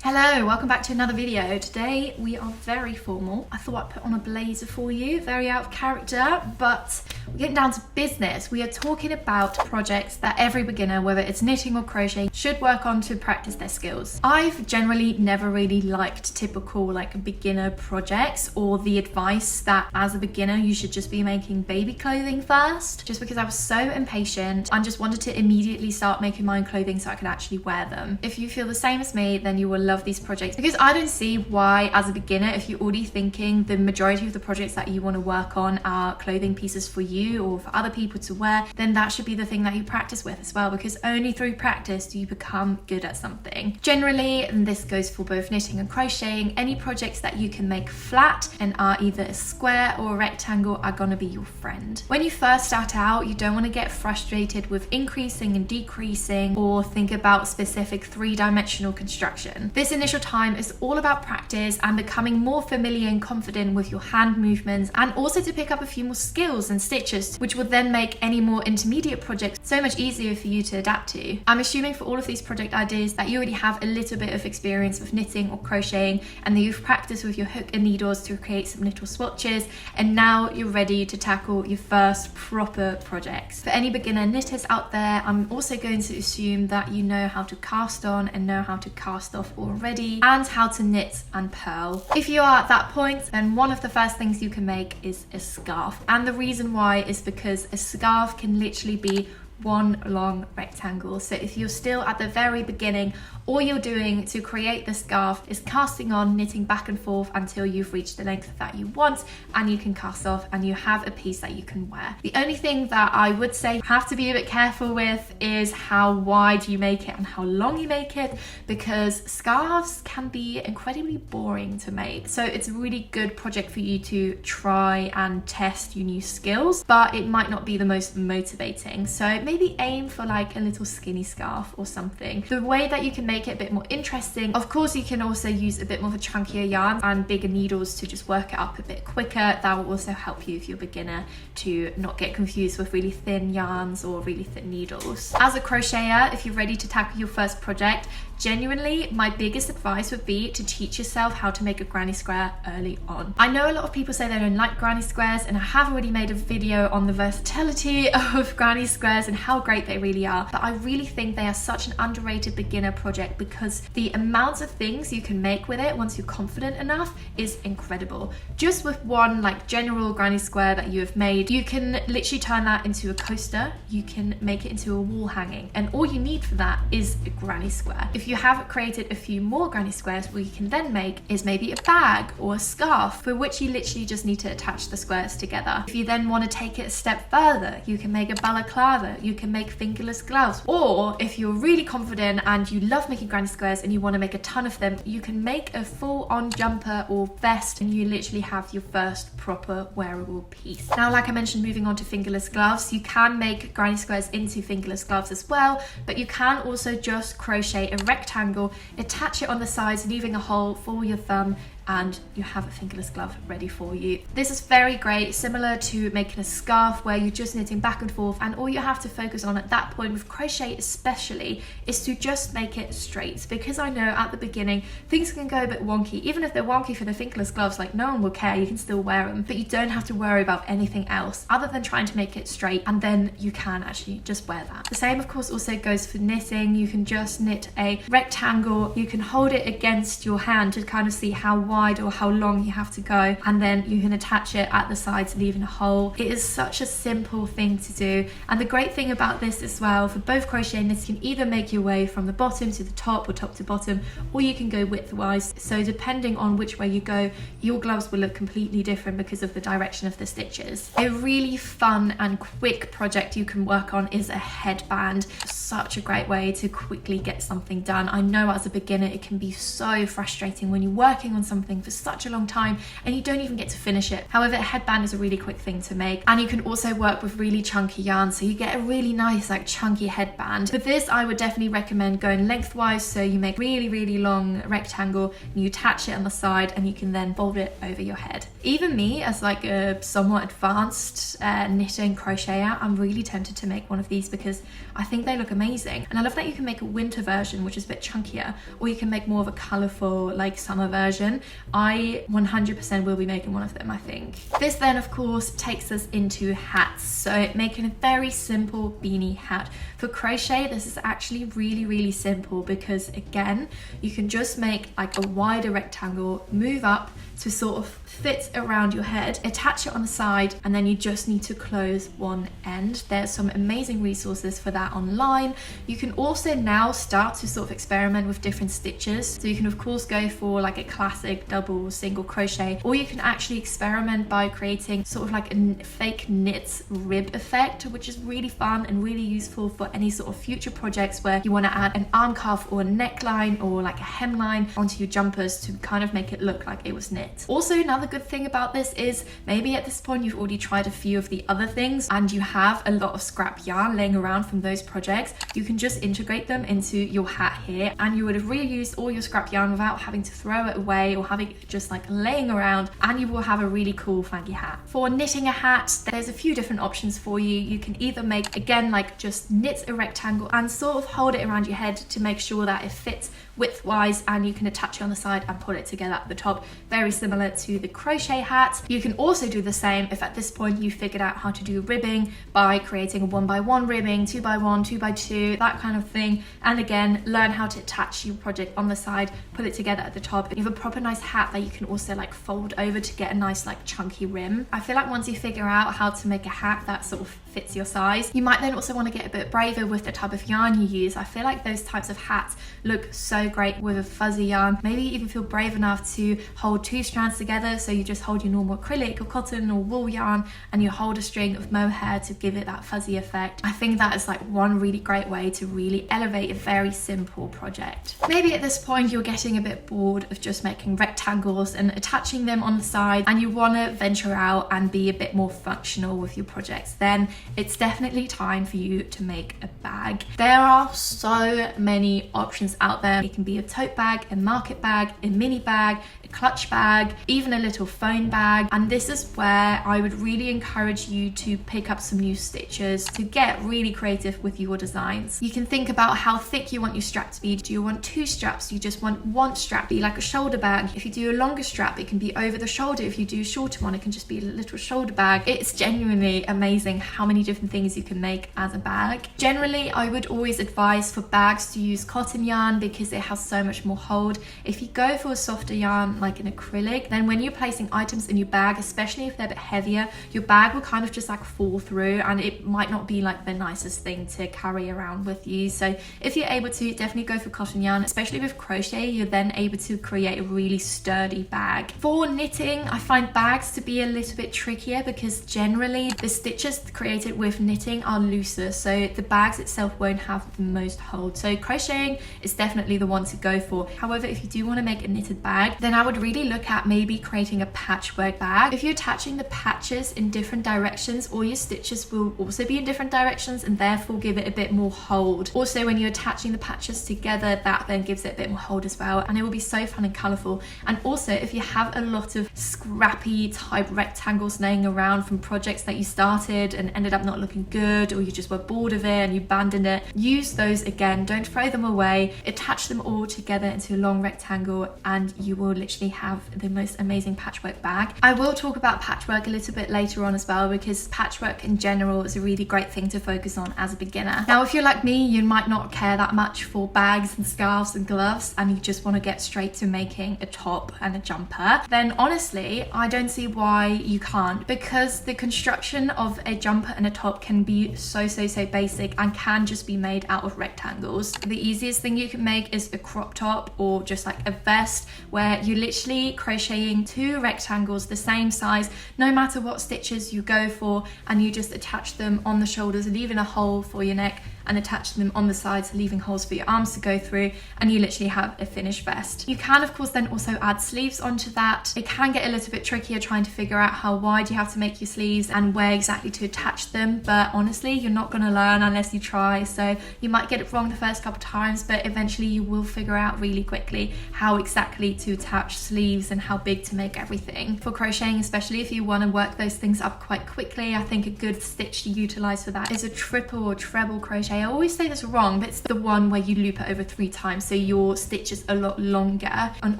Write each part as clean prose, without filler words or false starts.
Hello, welcome back to another video. Today we are very formal. I thought I'd put on a blazer for you, very out of character, but we're getting down to business. We are talking about projects that every beginner, whether it's knitting or crochet, should work on to practice their skills. I've generally never really liked typical beginner projects or the advice that as a beginner you should just be making baby clothing first, just because I was so impatient and just wanted to immediately start making my own clothing so I could actually wear them. If you feel the same as me, then you will love these projects, because I don't see why as a beginner, if you're already thinking the majority of the projects that you want to work on are clothing pieces for you or for other people to wear, then that should be the thing that you practice with as well, because only through practice do you become good at something. Generally, and this goes for both knitting and crocheting, any projects that you can make flat and are either a square or a rectangle are going to be your friend. When you first start out, you don't want to get frustrated with increasing and decreasing or think about specific three-dimensional construction. This initial time is all about practice and becoming more familiar and confident with your hand movements, and also to pick up a few more skills and stitches, which will then make any more intermediate projects so much easier for you to adapt to. I'm assuming for all of these project ideas that you already have a little bit of experience with knitting or crocheting, and that you've practiced with your hook and needles to create some little swatches, and now you're ready to tackle your first proper projects. For any beginner knitters out there, I'm also going to assume that you know how to cast on and know how to cast off already, and how to knit and purl. If you are at that point, then one of the first things you can make is a scarf. And the reason why is because a scarf can literally be one long rectangle. So if you're still at the very beginning, all you're doing to create the scarf is casting on, knitting back and forth until you've reached the length that you want, and you can cast off and you have a piece that you can wear. The only thing that I would say you have to be a bit careful with is how wide you make it and how long you make it, because scarves can be incredibly boring to make. So it's a really good project for you to try and test your new skills, but it might not be the most motivating. So maybe aim for like a little skinny scarf or something. The way that you can make it a bit more interesting, of course, you can also use a bit more of a chunkier yarn and bigger needles to just work it up a bit quicker. That will also help you if you're a beginner to not get confused with really thin yarns or really thin needles. As a crocheter, if you're ready to tackle your first project, genuinely, my biggest advice would be to teach yourself how to make a granny square early on. I know a lot of people say they don't like granny squares, and I have already made a video on the versatility of granny squares and how great they really are, but I really think they are such an underrated beginner project because the amount of things you can make with it once you're confident enough is incredible. Just with one general granny square that you have made, you can literally turn that into a coaster, you can make it into a wall hanging, and all you need for that is a granny square. If you have created a few more granny squares, what you can then make is maybe a bag or a scarf, for which you literally just need to attach the squares together. If you then want to take it a step further, you can make a balaclava, you can make fingerless gloves, or if you're really confident and you love making granny squares and you want to make a ton of them, you can make a full-on jumper or vest, and you literally have your first proper wearable piece. Now, like I mentioned, moving on to fingerless gloves, you can make granny squares into fingerless gloves as well, but you can also just crochet a rectangle, attach it on the sides, leaving a hole for your thumb, and you have a fingerless glove ready for you. This is very great, similar to making a scarf where you're just knitting back and forth, and all you have to focus on at that point with crochet especially is to just make it straight, because I know at the beginning things can go a bit wonky. Even if they're wonky for the fingerless gloves, no one will care, you can still wear them, but you don't have to worry about anything else other than trying to make it straight, and then you can actually just wear that. The same of course also goes for knitting. You can just knit a rectangle, you can hold it against your hand to kind of see how wide or how long you have to go, and then you can attach it at the sides, leaving a hole. It is such a simple thing to do, and the great thing about this as well, for both crochet and knitting, you can either make your way from the bottom to the top or top to bottom, or you can go widthwise. So depending on which way you go, your gloves will look completely different because of the direction of the stitches. A really fun and quick project you can work on is a headband. Such a great way to quickly get something done. I know as a beginner it can be so frustrating when you're working on something for such a long time and you don't even get to finish it. However, a headband is a really quick thing to make, and you can also work with really chunky yarn, so you get a really nice chunky headband. For this, I would definitely recommend going lengthwise, so you make really long rectangle and you attach it on the side, and you can then fold it over your head. Even me, as a somewhat advanced knitting crocheter, I'm really tempted to make one of these because I think they look amazing, and I love that you can make a winter version, which is a bit chunkier, or you can make more of a colorful like summer version. I 100% will be making one of them, I think. This then of course takes us into hats. So making a very simple beanie hat. For crochet, this is actually really simple because again, you can just make like a wider rectangle, move up to sort of fit around your head, attach it on the side, and then you just need to close one end. There's some amazing resources for that online. You can also now start to sort of experiment with different stitches. So you can of course go for like a classic double, single crochet, or you can actually experiment by creating sort of like a fake knit rib effect, which is really fun and really useful for any sort of future projects where you want to add an arm cuff or a neckline or like a hemline onto your jumpers to kind of make it look like it was knit. Also, another good thing about this is maybe at this point you've already tried a few of the other things and you have a lot of scrap yarn laying around from those projects. You can just integrate them into your hat here and you would have reused all your scrap yarn without having to throw it away or having it just like laying around, and you will have a really cool funky hat. For knitting a hat, there's a few different options for you. You can either make, again, like just knit a rectangle and sort of hold it around your head to make sure that it fits widthwise, and you can attach it on the side and pull it together at the top, very similar to the crochet hat. You can also do the same if at this point you figured out how to do ribbing by creating a 1x1 ribbing, 2x1, 2x2, that kind of thing, and again learn how to attach your project on the side, pull it together at the top. You have a proper nice hat that you can also like fold over to get a nice like chunky rim. I feel like once you figure out how to make a hat that sort of fits your size, you might then also want to get a bit braver with the type of yarn you use. I feel like those types of hats look so great with a fuzzy yarn. Maybe you even feel brave enough to hold two strands together, so you just hold your normal acrylic or cotton or wool yarn and you hold a string of mohair to give it that fuzzy effect. I think that is like one really great way to really elevate a very simple project. Maybe at this point you're getting a bit bored of just making rectangles and attaching them on the side and you want to venture out and be a bit more functional with your projects. Then it's definitely time for you to make a bag. There are so many options out there. It can be a tote bag, a market bag, a mini bag, a clutch bag, even a little phone bag. And this is where I would really encourage you to pick up some new stitches to get really creative with your designs. You can think about how thick you want your strap to be. Do you want two straps? Do you just want one strap? Be like a shoulder bag. If you do a longer strap, it can be over the shoulder. If you do a shorter one, it can just be a little shoulder bag. It's genuinely amazing how many different things you can make as a bag. Generally, I would always advise for bags to use cotton yarn because it has so much more hold. If you go for a softer yarn like an acrylic, then when you're placing items in your bag, especially if they're a bit heavier, your bag will kind of just like fall through and it might not be like the nicest thing to carry around with you. So if you're able to, definitely go for cotton yarn. Especially with crochet, you're then able to create a really sturdy bag. For knitting, I find bags to be a little bit trickier because generally the stitches created with knitting are looser, so the bags itself won't have the most hold. So crocheting is definitely the one to go for. However, if you do want to make a knitted bag, then I would really look at maybe creating a patchwork bag. If you're attaching the patches in different directions, all your stitches will also be in different directions and therefore give it a bit more hold. Also, when you're attaching the patches together, that then gives it a bit more hold as well, and it will be so fun and colourful. And also, if you have a lot of scrappy type rectangles laying around from projects that you started and ended up not looking good, or you just were bored of it and you abandoned it, use those again. Don't throw them away. Attach them all together into a long rectangle and you will literally have the most amazing patchwork bag. I will talk about patchwork a little bit later on as well, because patchwork in general is a really great thing to focus on as a beginner. Now, if you're like me, you might not care that much for bags and scarves and gloves and you just want to get straight to making a top and a jumper, then honestly, I don't see why you can't, because the construction of a jumper and a top can be so basic and can just be made out of rectangles. The easiest thing you can make is a crop top or just like a vest where you're literally crocheting two rectangles the same size no matter what stitches you go for, and you just attach them on the shoulders, leaving a hole for your neck, and attach them on the sides, leaving holes for your arms to go through, and you literally have a finished vest. You can of course then also add sleeves onto that. It can get a little bit trickier trying to figure out how wide you have to make your sleeves and where exactly to attach them, but honestly you're not going to learn unless you try, so you might get it wrong the first couple of times, but eventually you will figure out really quickly how exactly to attach sleeves and how big to make everything. For crocheting, especially if you want to work those things up quite quickly, I think a good stitch to utilize for that is a triple or treble crochet crochet. I always say this wrong, but it's the one where you loop it over 3 times, so your stitch is a lot longer. And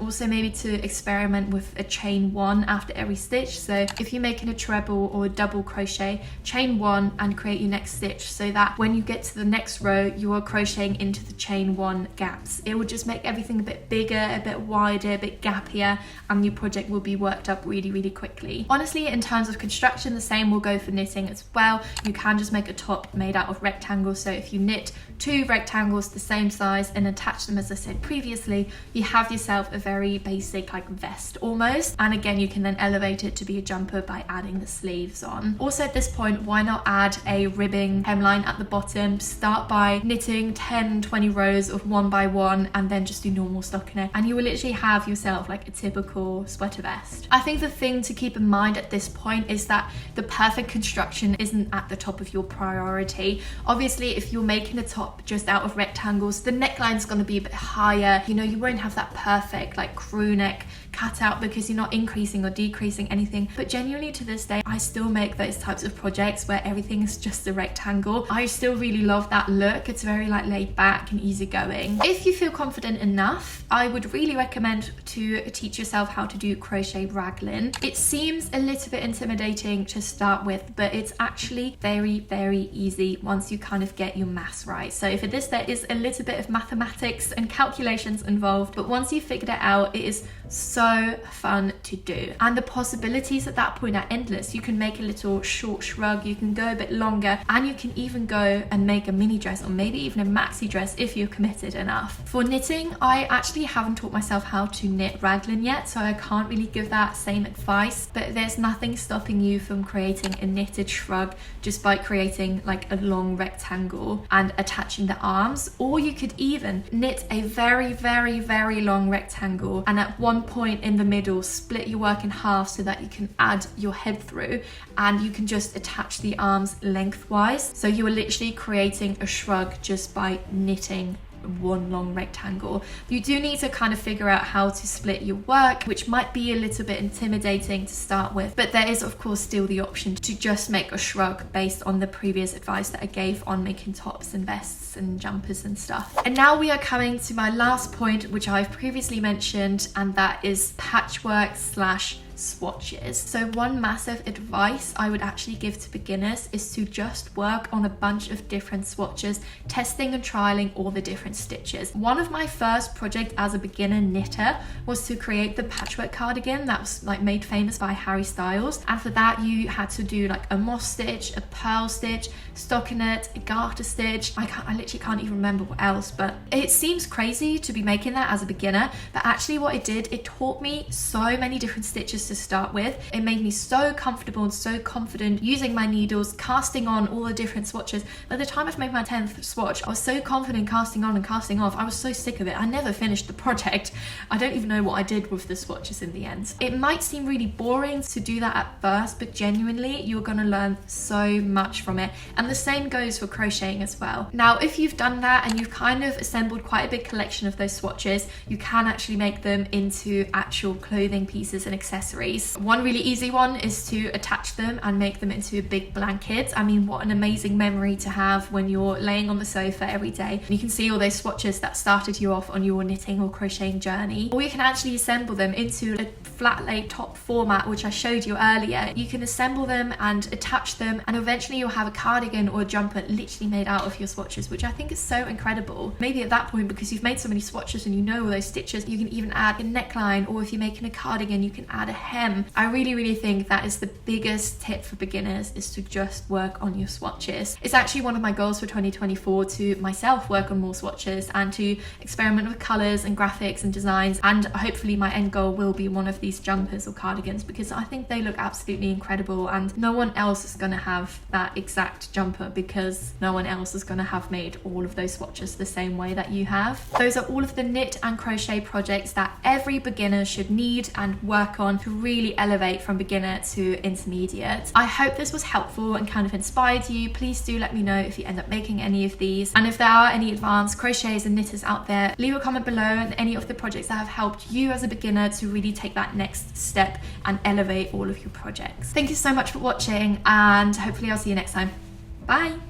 also maybe to experiment with a chain 1 after every stitch. So if you're making a treble or a double crochet, chain 1 and create your next stitch, so that when you get to the next row, you are crocheting into the chain 1 gaps. It will just make everything a bit bigger, a bit wider, a bit gappier, and your project will be worked up really, really quickly. Honestly, in terms of construction, the same will go for knitting as well. You can just make a top made out of rectangles. So if you knit 2 rectangles the same size and attach them, as I said previously, you have yourself a very basic like vest almost. And again, you can then elevate it to be a jumper by adding the sleeves on. Also at this point, why not add a ribbing hemline at the bottom? Start by knitting 10-20 rows of 1 by 1 and then just do normal stockinette, and you will literally have yourself like a typical sweater vest. I think the thing to keep in mind at this point is that the perfect construction isn't at the top of your priority. Obviously, if you're making a top just out of rectangles, the neckline is going to be a bit higher. You know, you won't have that perfect like crew neck cut out because you're not increasing or decreasing anything. But genuinely to this day, I still make those types of projects where everything is just a rectangle. I still really love that look. It's very like laid back and easygoing. If you feel confident enough, I would really recommend to teach yourself how to do crochet raglan. It seems a little bit intimidating to start with, but it's actually very, very easy once you kind of get your maths right. So for this, there is a little bit of mathematics and calculations involved, but once you've figured it out, it is so fun to do. And the possibilities at that point are endless. You can make a little short shrug, you can go a bit longer, and you can even go and make a mini dress or maybe even a maxi dress if you're committed enough. For knitting, I actually haven't taught myself how to knit raglan yet, so I can't really give that same advice, but there's nothing stopping you from creating a knitted shrug just by creating like a long rectangle and attaching the arms. Or you could even knit a very, very, very long rectangle and at one point in the middle split your work in half so that you can add your head through and you can just attach the arms lengthwise. So you are literally creating a shrug just by knitting one long rectangle. You do need to kind of figure out how to split your work, which might be a little bit intimidating to start with, but there is of course still the option to just make a shrug based on the previous advice that I gave on making tops and vests and jumpers and stuff. And now we are coming to my last point, which I've previously mentioned, and that is patchwork / swatches. So one massive advice I would actually give to beginners is to just work on a bunch of different swatches, testing and trialing all the different stitches. One of my first projects as a beginner knitter was to create the patchwork cardigan that was like made famous by Harry Styles, and for that you had to do like a moss stitch, a purl stitch, stockinette, a garter stitch. I literally can't even remember what else, but it seems crazy to be making that as a beginner, but actually what it did, it taught me so many different stitches to start with. It made me so comfortable and so confident using my needles, casting on all the different swatches. By the time I've made my 10th swatch, I was so confident casting on and casting off. I was so sick of it. I never finished the project. I don't even know what I did with the swatches in the end. It might seem really boring to do that at first, but genuinely you're going to learn so much from it. And the same goes for crocheting as well. Now, if you've done that and you've kind of assembled quite a big collection of those swatches, you can actually make them into actual clothing pieces and accessories. One really easy one is to attach them and make them into a big blanket. I mean, what an amazing memory to have when you're laying on the sofa every day and you can see all those swatches that started you off on your knitting or crocheting journey. Or you can actually assemble them into a flat lay top format, which I showed you earlier. You can assemble them and attach them, and eventually you'll have a cardigan or a jumper literally made out of your swatches, which I think is so incredible. Maybe at that point, because you've made so many swatches and you know all those stitches, you can even add a neckline, or if you're making a cardigan, you can add a hem. I really think that is the biggest tip for beginners, is to just work on your swatches. It's actually one of my goals for 2024 to myself work on more swatches and to experiment with colors and graphics and designs, and hopefully my end goal will be one of these jumpers or cardigans, because I think they look absolutely incredible and no one else is going to have that exact jumper because no one else is going to have made all of those swatches the same way that you have. Those are all of the knit and crochet projects that every beginner should need and work on to really elevate from beginner to intermediate. I hope this was helpful and kind of inspired you. Please do let me know if you end up making any of these, and if there are any advanced crocheters and knitters out there, leave a comment below and any of the projects that have helped you as a beginner to really take that next step and elevate all of your projects. Thank you so much for watching, and hopefully I'll see you next time. Bye!